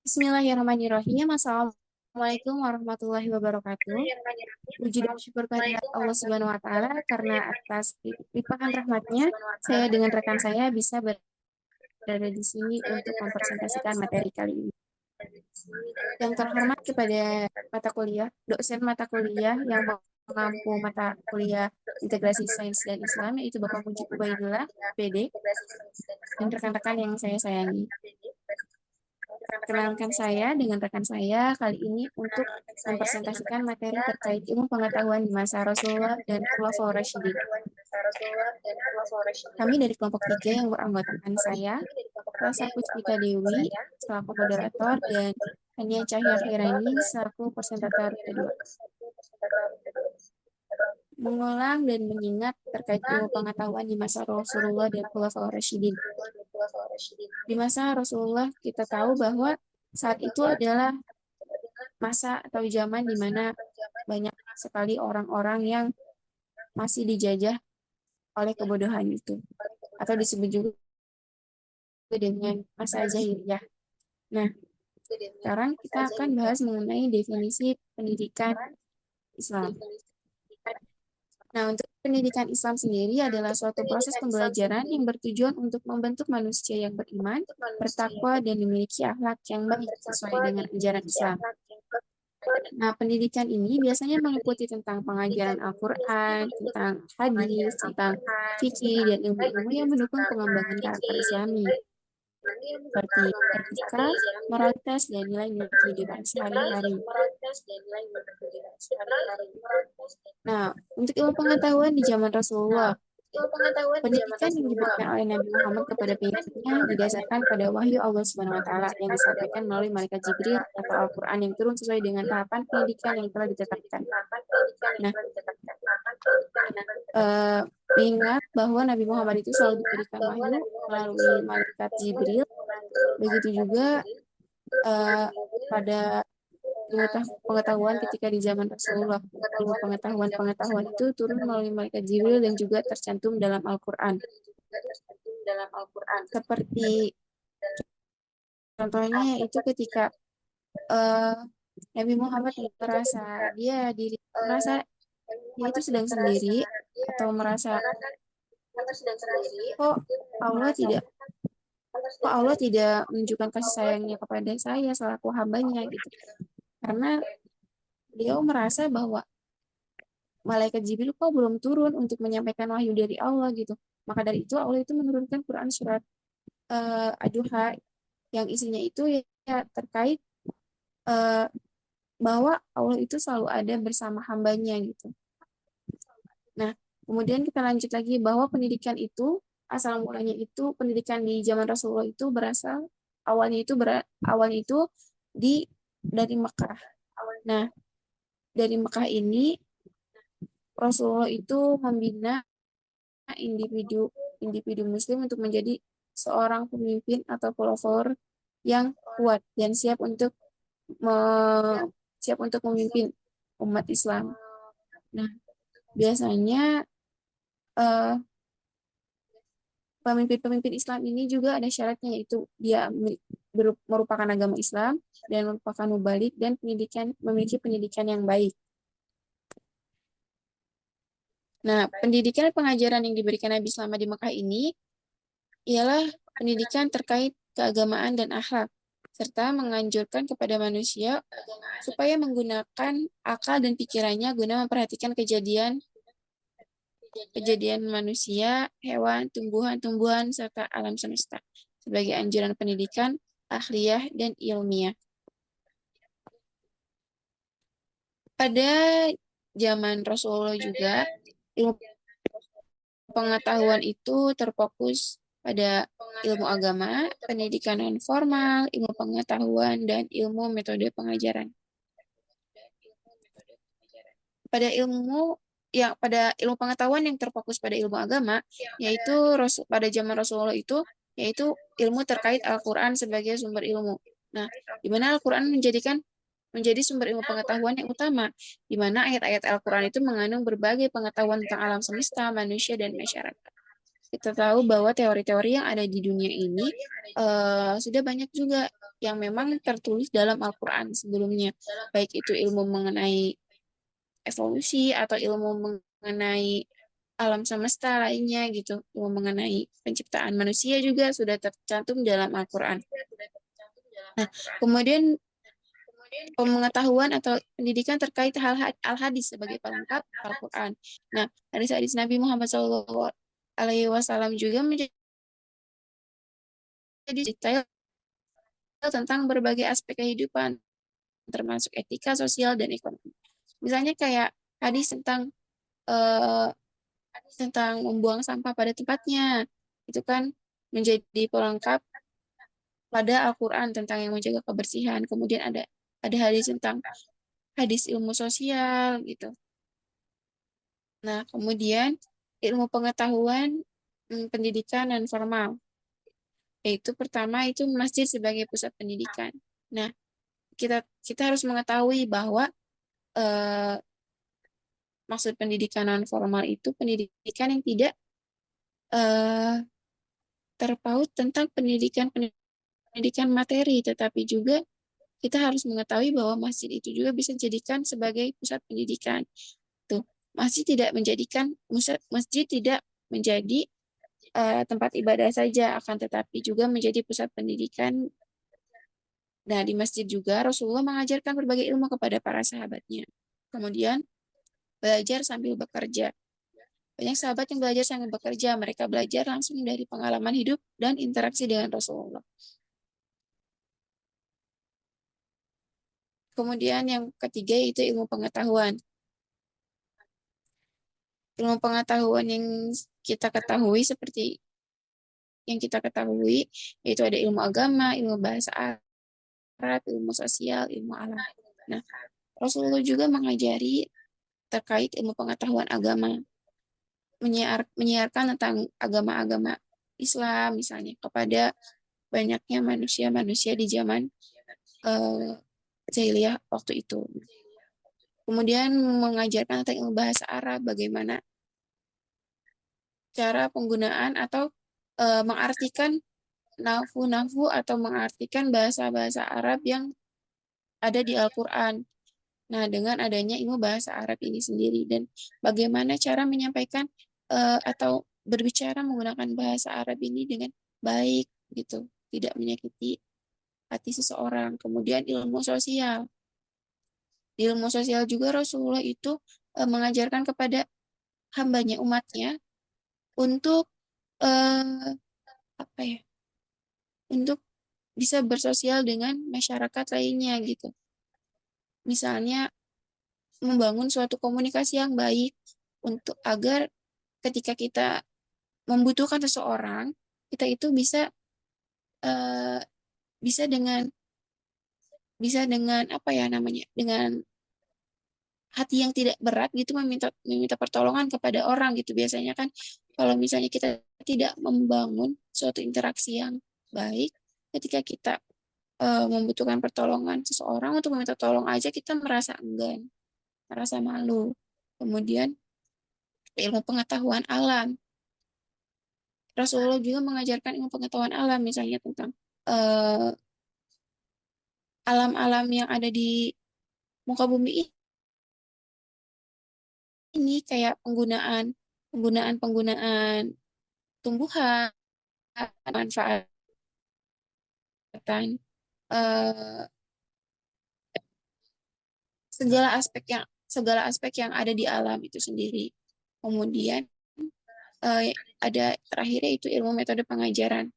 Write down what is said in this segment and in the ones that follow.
Bismillahirrahmanirrahim. Assalamualaikum warahmatullahi wabarakatuh. Puji dan syukur kehadirat Allah Subhanahu wa taala karena atas limpahan rahmatnya saya dengan rekan saya bisa berada di sini untuk mempresentasikan materi kali ini. Yang terhormat kepada dosen mata kuliah yang mengampu mata kuliah Integrasi Sains dan Islam, yaitu Bapak Mujib Ubaidillah, PD, dan rekan-rekan yang saya sayangi. Perkenalkan saya dengan rekan saya kali ini untuk mempresentasikan materi terkait ilmu pengetahuan di masa Rasulullah dan Khulafaur Rasyidin. Kami dari kelompok 3 yang beranggotakan saya, Rasa Puspita Dewi selaku moderator dan Hania Cahya Khairani selaku presentator kedua. Mengulang dan mengingat terkait ilmu pengetahuan di masa Rasulullah dan Khulafaur Rasyidin. Di masa Rasulullah kita tahu bahwa saat itu adalah masa atau zaman di mana banyak sekali orang-orang yang masih dijajah oleh kebodohan itu, atau disebut juga dengan masa jahiliyah. Nah, sekarang kita akan bahas mengenai definisi pendidikan Islam. Nah, untuk pendidikan Islam sendiri adalah suatu proses pembelajaran yang bertujuan untuk membentuk manusia yang beriman, bertakwa, dan memiliki akhlak yang baik sesuai dengan ajaran Islam. Nah, pendidikan ini biasanya meliputi tentang pengajaran Al-Quran, tentang hadis, tentang fikih, dan ilmu-ilmu yang mendukung pengembangan karakter Islami, seperti etika, moralitas, dan nilai-nilai kehidupan sehari-hari. Nah, untuk ilmu pengetahuan di zaman Rasulullah, pendidikan yang diberikan oleh Nabi Muhammad kepada pengikutnya didasarkan pada wahyu Allah Subhanahu wa taala yang disampaikan melalui malaikat Jibril atau Al-Qur'an yang turun sesuai dengan tahapan pendidikan yang telah ditetapkan. Nah, ingat bahwa Nabi Muhammad itu selalu diberikan wahyu melalui malaikat Jibril. Begitu juga pada pengetahuan ketika di zaman Rasulullah, ilmu pengetahuan itu turun melalui malaikat Jibril dan juga tercantum dalam Al-Quran. Seperti contohnya itu ketika Nabi Muhammad merasa dia itu sedang sendiri, atau merasa kok Allah tidak menunjukkan kasih sayangnya kepada saya selaku hambanya gitu. Karena beliau merasa bahwa malaikat Jibril kok belum turun untuk menyampaikan wahyu dari Allah gitu. Maka dari itu Allah itu menurunkan Quran surat Ad-Duha yang isinya itu ya terkait bahwa Allah itu selalu ada bersama hambanya gitu. Nah, kemudian kita lanjut lagi bahwa pendidikan itu asal mulanya itu pendidikan di zaman Rasulullah itu awalnya itu dari Mekah. Nah, dari Mekah ini Rasulullah itu membina individu Muslim untuk menjadi seorang pemimpin atau pelopor yang kuat dan siap untuk memimpin umat Islam. Nah, biasanya pemimpin Islam ini juga ada syaratnya, yaitu dia merupakan agama Islam dan merupakan mubalik dan memiliki pendidikan yang baik. Nah, pendidikan pengajaran yang diberikan Nabi selama di Mekah ini ialah pendidikan terkait keagamaan dan akhlak, serta menganjurkan kepada manusia supaya menggunakan akal dan pikirannya guna memperhatikan kejadian manusia, hewan, tumbuhan, serta alam semesta sebagai anjuran pendidikan akhliyah dan ilmiah. Pada zaman Rasulullah juga, ilmu pengetahuan itu terfokus pada ilmu agama, pendidikan non formal, ilmu pengetahuan, dan ilmu metode pengajaran. Pada ilmu pengetahuan yang terfokus pada ilmu agama, yaitu pada zaman Rasulullah itu, yaitu ilmu terkait Al-Quran sebagai sumber ilmu. Nah, di mana Al-Quran menjadi sumber ilmu pengetahuan yang utama, di mana ayat-ayat Al-Quran itu mengandung berbagai pengetahuan tentang alam semesta, manusia, dan masyarakat. kita tahu bahwa teori-teori yang ada di dunia ini sudah banyak juga yang memang tertulis dalam Al-Quran sebelumnya, baik itu ilmu mengenai evolusi atau ilmu mengenai alam semesta lainnya gitu, ilmu mengenai penciptaan manusia juga sudah tercantum dalam Al-Quran. Nah, kemudian pengetahuan atau pendidikan terkait hal al-hadis sebagai pelengkap Al-Quran. Nah, hadis-hadis Nabi Muhammad SAW juga menjadi detail tentang berbagai aspek kehidupan, termasuk etika, sosial, dan ekonomi. Misalnya kayak hadis eh, tentang membuang sampah pada tempatnya, itu kan menjadi pelengkap pada Al-Quran tentang yang menjaga kebersihan. Kemudian ada hadis tentang hadis ilmu sosial gitu. Nah, kemudian ilmu pengetahuan pendidikan dan formal, yaitu pertama itu masjid sebagai pusat pendidikan. Nah, kita kita harus mengetahui bahwa eh, maksud pendidikan non formal itu pendidikan yang tidak eh, terpaut tentang pendidikan materi, tetapi juga kita harus mengetahui bahwa masjid itu juga bisa dijadikan sebagai pusat pendidikan. Tuh, masjid tidak menjadi tempat ibadah saja, akan tetapi juga menjadi pusat pendidikan. Nah, di masjid juga Rasulullah mengajarkan berbagai ilmu kepada para sahabatnya. Kemudian, belajar sambil bekerja. Banyak sahabat yang belajar sambil bekerja. Mereka belajar langsung dari pengalaman hidup dan interaksi dengan Rasulullah. Kemudian yang ketiga yaitu ilmu pengetahuan. Ilmu pengetahuan yang kita ketahui seperti yang kita ketahui yaitu ada ilmu agama, ilmu bahasa Arab, ilmu sosial, ilmu alam. Nah, Rasulullah juga mengajari terkait ilmu pengetahuan agama, menyiarkan tentang agama-agama Islam misalnya kepada banyaknya manusia-manusia di zaman uh, jahiliyah waktu itu. Kemudian mengajarkan tentang ilmu bahasa Arab, bagaimana cara penggunaan atau mengartikan nafu-nafu atau mengartikan bahasa-bahasa Arab yang ada di Al-Quran. Nah, dengan adanya ilmu bahasa Arab ini sendiri dan bagaimana cara menyampaikan atau berbicara menggunakan bahasa Arab ini dengan baik gitu, tidak menyakiti hati seseorang. Kemudian ilmu sosial. Di ilmu sosial juga Rasulullah itu mengajarkan kepada hambanya umatnya untuk eh, apa ya? Untuk bisa bersosial dengan masyarakat lainnya gitu. Misalnya membangun suatu komunikasi yang baik untuk agar ketika kita membutuhkan seseorang, kita itu eh, bisa dengan apa ya namanya? Dengan hati yang tidak berat gitu meminta meminta pertolongan kepada orang gitu. Biasanya kan kalau misalnya kita tidak membangun suatu interaksi yang baik ketika kita membutuhkan pertolongan seseorang untuk meminta tolong aja kita merasa enggan, merasa malu. Kemudian ilmu pengetahuan alam. Rasulullah juga mengajarkan ilmu pengetahuan alam, misalnya tentang eh, alam-alam yang ada di muka bumi ini, kayak penggunaan tumbuhan, manfaatan eh, segala aspek yang ada di alam itu sendiri. Kemudian ada terakhirnya itu ilmu metode pengajaran,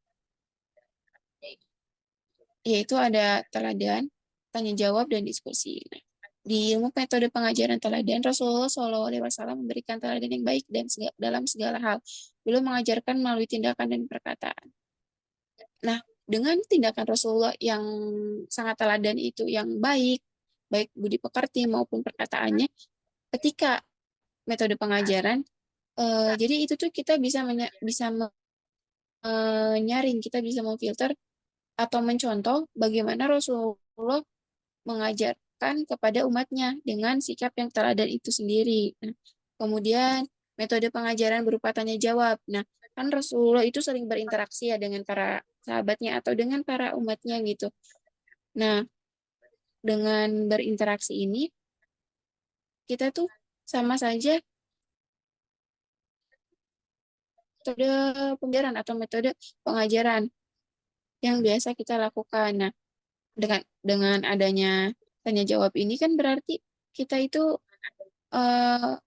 yaitu ada teladan, tanya jawab, dan diskusi. Nah, di ilmu metode pengajaran teladan, Rasulullah SAW memberikan teladan yang baik dan dalam segala hal. Beliau mengajarkan melalui tindakan dan perkataan. Nah, dengan tindakan Rasulullah yang sangat teladan itu, yang baik, baik budi pekerti maupun perkataannya, ketika metode pengajaran, jadi itu tuh kita bisa menyaring, kita bisa memfilter atau mencontoh bagaimana Rasulullah mengajarkan kepada umatnya dengan sikap yang teladan itu sendiri. Nah, kemudian metode pengajaran berupa tanya jawab. Nah, Kan Rasulullah itu sering berinteraksi ya dengan para sahabatnya atau dengan para umatnya gitu. Nah, dengan berinteraksi ini, kita tuh sama saja metode pembelajaran atau metode pengajaran yang biasa kita lakukan. Nah, dengan adanya tanya jawab ini kan berarti kita itu eh,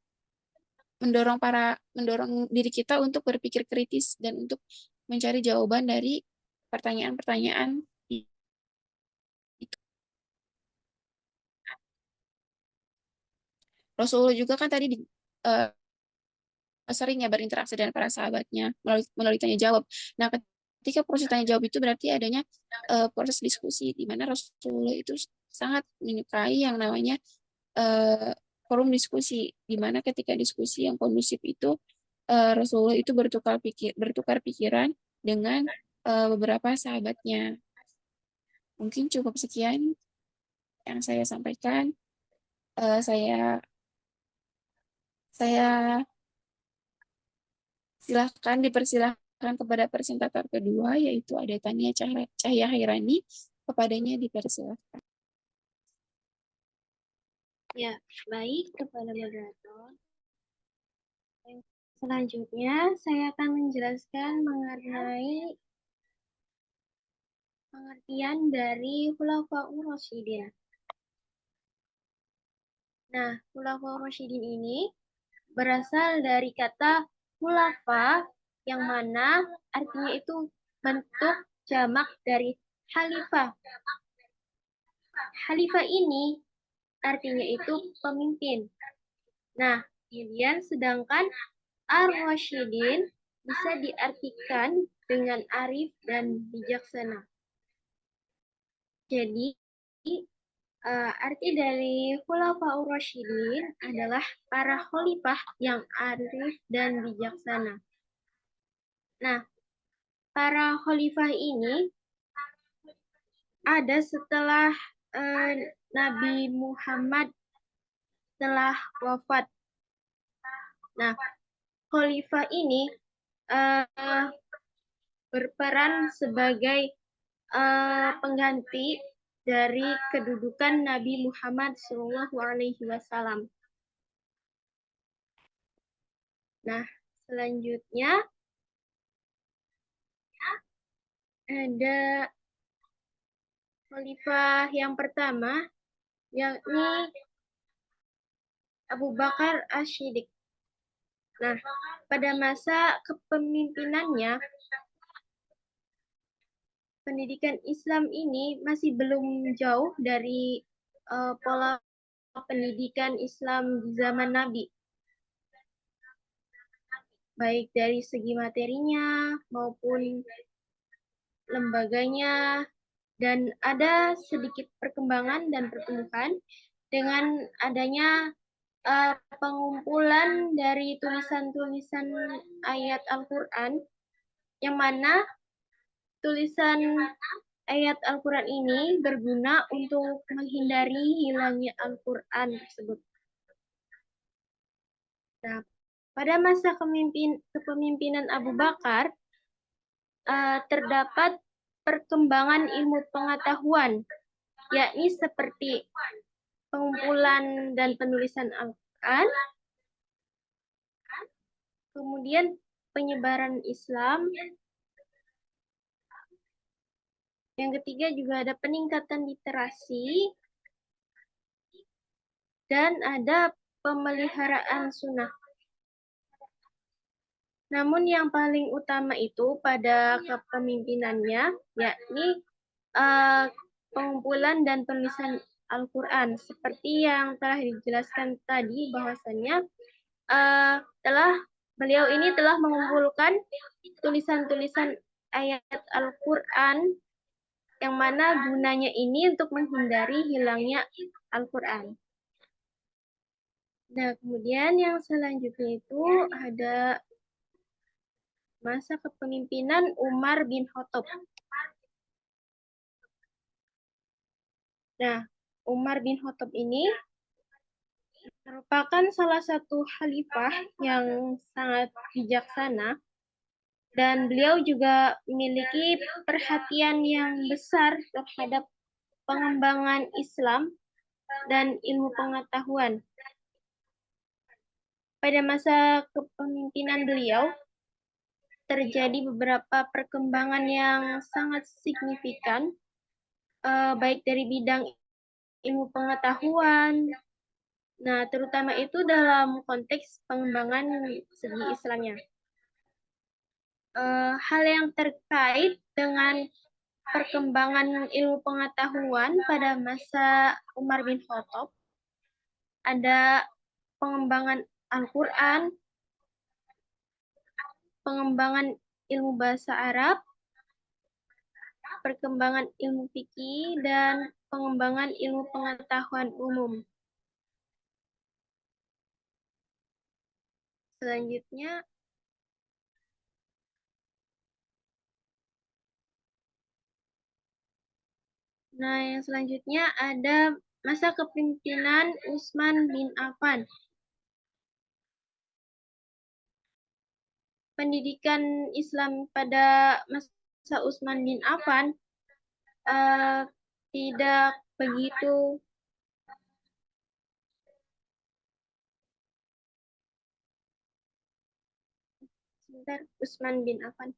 mendorong diri kita untuk berpikir kritis dan untuk mencari jawaban dari pertanyaan-pertanyaan itu. Rasulullah juga kan tadi eh, seringnya berinteraksi dengan para sahabatnya melalui tanya jawab. Nah, ketika proses tanya jawab itu berarti adanya proses diskusi di mana Rasulullah itu sangat menyukai yang namanya eh, forum diskusi, di mana ketika diskusi yang kondusif itu Rasulullah itu bertukar pikiran dengan beberapa sahabatnya. Mungkin cukup sekian yang saya sampaikan. Eh, saya saya dipersilahkan kepada presentator kedua, yaitu ada Tania Cahya Hairani. Kepadanya dipersilahkan. Ya, baik kepada moderator. Selanjutnya, saya akan menjelaskan mengenai pengertian dari Khulafaur Rasyidin. Nah, Khulafaur Rasyidin ini berasal dari kata khulafa, yang mana artinya itu bentuk jamak dari khalifah. Khalifah ini artinya itu pemimpin. Nah, kemudian sedangkan Ar-Rasyidin bisa diartikan dengan arif dan bijaksana. Jadi, arti dari Khulafaur Rasyidin adalah para khalifah yang arif dan bijaksana. Nah, para khalifah ini ada setelah Nabi Muhammad telah wafat. Nah, khalifah ini berperan sebagai pengganti dari kedudukan Nabi Muhammad SAW. Nah, selanjutnya ada khalifah yang pertama, yakni Abu Bakar Asy-Siddiq. Nah, pada masa kepemimpinannya, pendidikan Islam ini masih belum jauh dari pola pendidikan Islam di zaman Nabi, baik dari segi materinya maupun lembaganya, dan ada sedikit perkembangan dan pertumbuhan dengan adanya pengumpulan dari tulisan-tulisan ayat Al-Quran, yang mana tulisan ayat Al-Quran ini berguna untuk menghindari hilangnya Al-Quran tersebut. Nah, pada masa kepemimpinan Abu Bakar, terdapat perkembangan ilmu pengetahuan, yakni seperti pengumpulan dan penulisan Al-Quran, kemudian penyebaran Islam. Yang ketiga juga ada peningkatan literasi, dan ada pemeliharaan sunnah. Namun yang paling utama itu pada kepemimpinannya, yakni pengumpulan dan penulisan Al-Quran. Seperti yang telah dijelaskan tadi, bahwasannya beliau ini telah mengumpulkan tulisan-tulisan ayat Al-Quran, yang mana gunanya ini untuk menghindari hilangnya Al-Quran. Nah, kemudian yang selanjutnya itu ada masa kepemimpinan Umar bin Khattab. Nah, Umar bin Khattab ini merupakan salah satu khalifah yang sangat bijaksana, Dan beliau juga memiliki perhatian yang besar terhadap pengembangan Islam dan ilmu pengetahuan. Pada masa kepemimpinan beliau, terjadi beberapa perkembangan yang sangat signifikan, baik dari bidang ilmu pengetahuan, nah terutama itu dalam konteks pengembangan segi Islamnya. Hal yang terkait dengan perkembangan ilmu pengetahuan pada masa Umar bin Khattab, ada pengembangan Al-Quran, pengembangan ilmu bahasa Arab, perkembangan ilmu fikih, dan pengembangan ilmu pengetahuan umum. Selanjutnya, yang selanjutnya ada masa kepemimpinan Utsman bin Affan. Pendidikan Islam pada masa Utsman bin Affan tidak begitu Utsman bin Affan.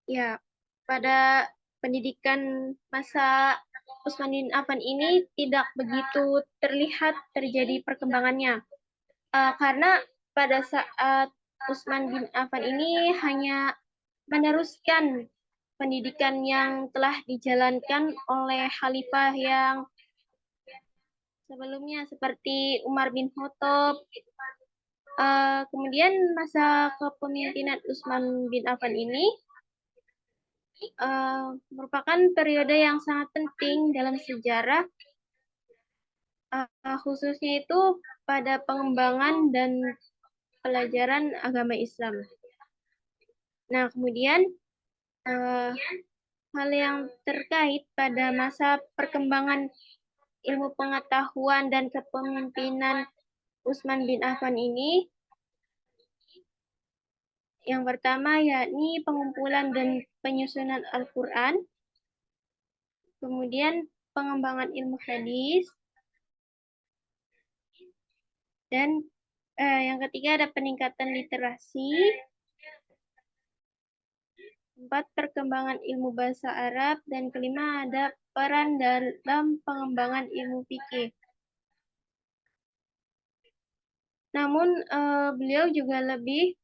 Ya, pada pendidikan masa Utsman bin Affan ini tidak begitu terlihat terjadi perkembangannya. Karena pada saat Utsman bin Affan ini hanya meneruskan pendidikan yang telah dijalankan oleh khalifah yang sebelumnya seperti Umar bin Khattab. Kemudian masa kepemimpinan Utsman bin Affan ini merupakan periode yang sangat penting dalam sejarah, khususnya itu pada pengembangan dan pelajaran agama Islam. Nah, kemudian hal yang terkait pada masa perkembangan ilmu pengetahuan dan kepemimpinan Utsman bin Affan ini, yang pertama yakni pengumpulan dan penyusunan Al-Quran, kemudian pengembangan ilmu hadis, dan yang ketiga ada peningkatan literasi, 4 perkembangan ilmu bahasa Arab, dan kelima ada peran dalam pengembangan ilmu fikih. Namun beliau juga lebih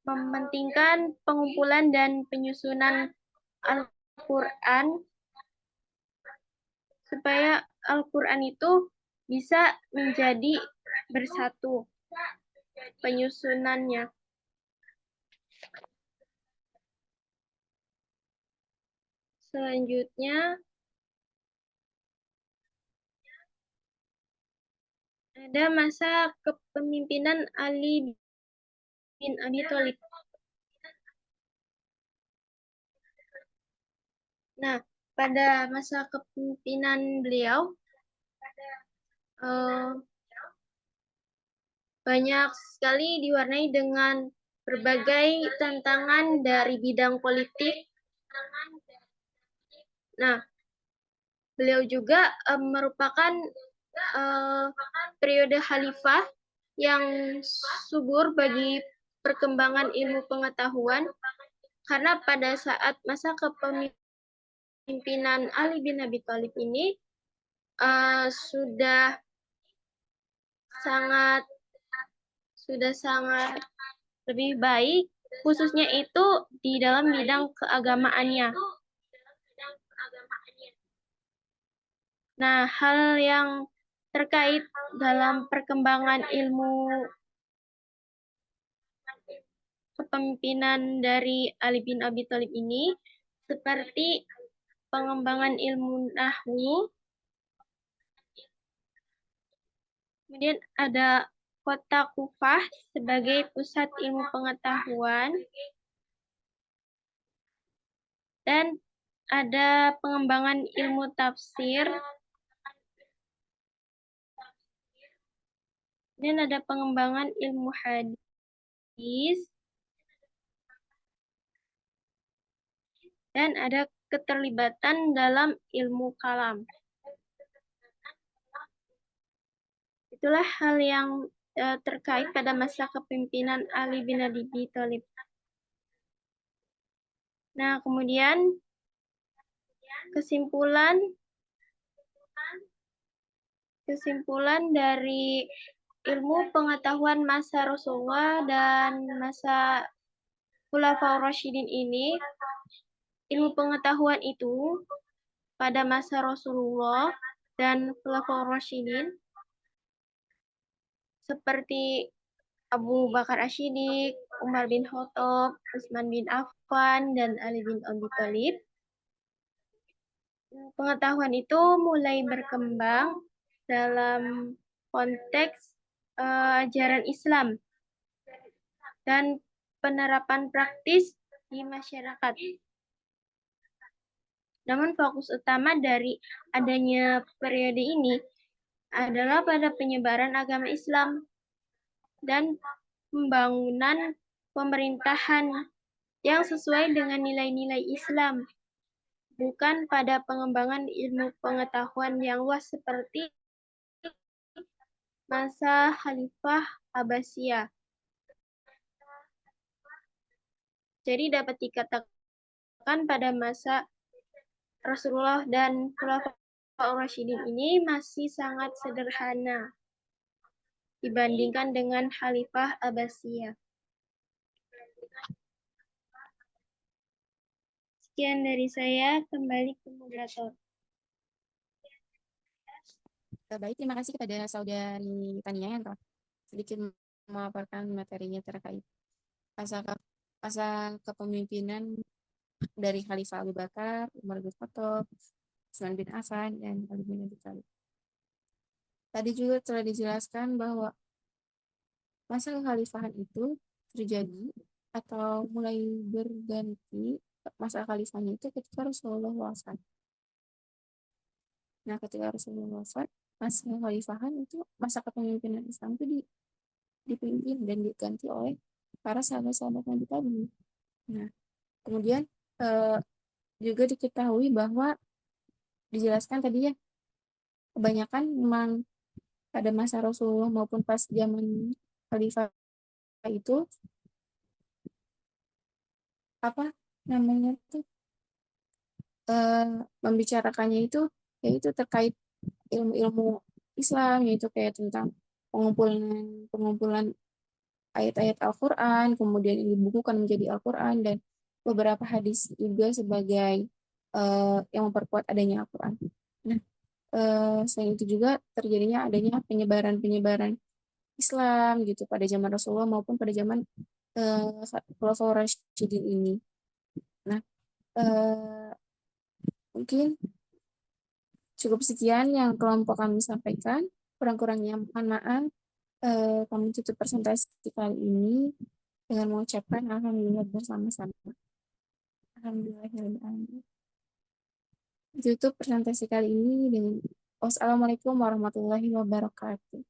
mementingkan pengumpulan dan penyusunan Al-Quran supaya Al-Quran itu bisa menjadi bersatu penyusunannya. Selanjutnya ada masa kepemimpinan Ali bin Abi Thalib. Nah, pada masa kepemimpinan beliau, banyak sekali diwarnai dengan berbagai tantangan dari bidang politik. Nah, beliau juga merupakan periode khalifah yang subur bagi perkembangan ilmu pengetahuan, karena pada saat masa kepemimpinan Ali bin Abi Thalib ini sudah sangat lebih baik, khususnya itu di dalam bidang keagamaannya. Nah, hal yang terkait dalam perkembangan ilmu kepemimpinan dari Ali bin Abi Thalib ini seperti pengembangan ilmu nahwu, kemudian ada kota Kufah sebagai pusat ilmu pengetahuan, dan ada pengembangan ilmu tafsir, dan ada pengembangan ilmu hadis, dan ada keterlibatan dalam ilmu kalam. Itulah hal yang terkait pada masa kepemimpinan Ali bin Abi Thalib. Nah, kemudian kesimpulan dari ilmu pengetahuan masa Rasulullah dan masa Khulafaur Rasyidin ini, ilmu pengetahuan itu pada masa Rasulullah dan Khulafaur Rasyidin seperti Abu Bakar Asy-Siddiq, Umar bin Khattab, Utsman bin Affan, dan Ali bin Abi Thalib. Pengetahuan itu mulai berkembang dalam konteks ajaran Islam dan penerapan praktis di masyarakat. Namun fokus utama dari adanya periode ini adalah pada penyebaran agama Islam dan pembangunan pemerintahan yang sesuai dengan nilai-nilai Islam, bukan pada pengembangan ilmu pengetahuan yang luas seperti masa Khalifah Abbasiyah. Jadi dapat dikatakan pada masa Rasulullah dan Khulafaur Rasyidin ini masih sangat sederhana dibandingkan dengan Khalifah Abbasiyah. Sekian dari saya, kembali ke moderator. Baik, terima kasih kepada saudari Tania yang telah sedikit memaparkan materinya terkait masa kepemimpinan dari Khalifah Abu Bakar, Umar bin Khattab, Utsman bin Affan, dan Ali bin Abi Thalib. Tadi juga telah dijelaskan bahwa masa kekhalifahan itu terjadi atau mulai berganti masa khalifahnya itu ketika Rasulullah wafat. Nah, ketika Rasulullah wafat, masa kekhalifahan itu, masa kepemimpinan Islam itu dipimpin dan diganti oleh para sahabat-sahabat Nabi tadi. Nah, kemudian juga diketahui bahwa dijelaskan tadi ya, kebanyakan memang pada masa Rasulullah maupun pas zaman khalifah itu apa namanya tuh membicarakannya itu yaitu terkait ilmu-ilmu Islam, yaitu kayak tentang pengumpulan ayat-ayat Al-Quran, kemudian ini dibukukan menjadi Al-Quran, dan beberapa hadis juga sebagai yang memperkuat adanya Al-Quran. Nah, selain itu juga terjadinya adanya penyebaran Islam gitu pada zaman Rasulullah maupun pada zaman Khulafaur Rasyidin ini. Nah, mungkin cukup sekian yang kelompok kami sampaikan. Kurang-kurangnya mohon maaf. Kami tutup presentasi kali ini dengan mengucapkan alhamdulillah bersama-sama. Alhamdulillahirrahmanirrahim. Tutup presentasi kali ini dengan wassalamualaikum warahmatullahi wabarakatuh.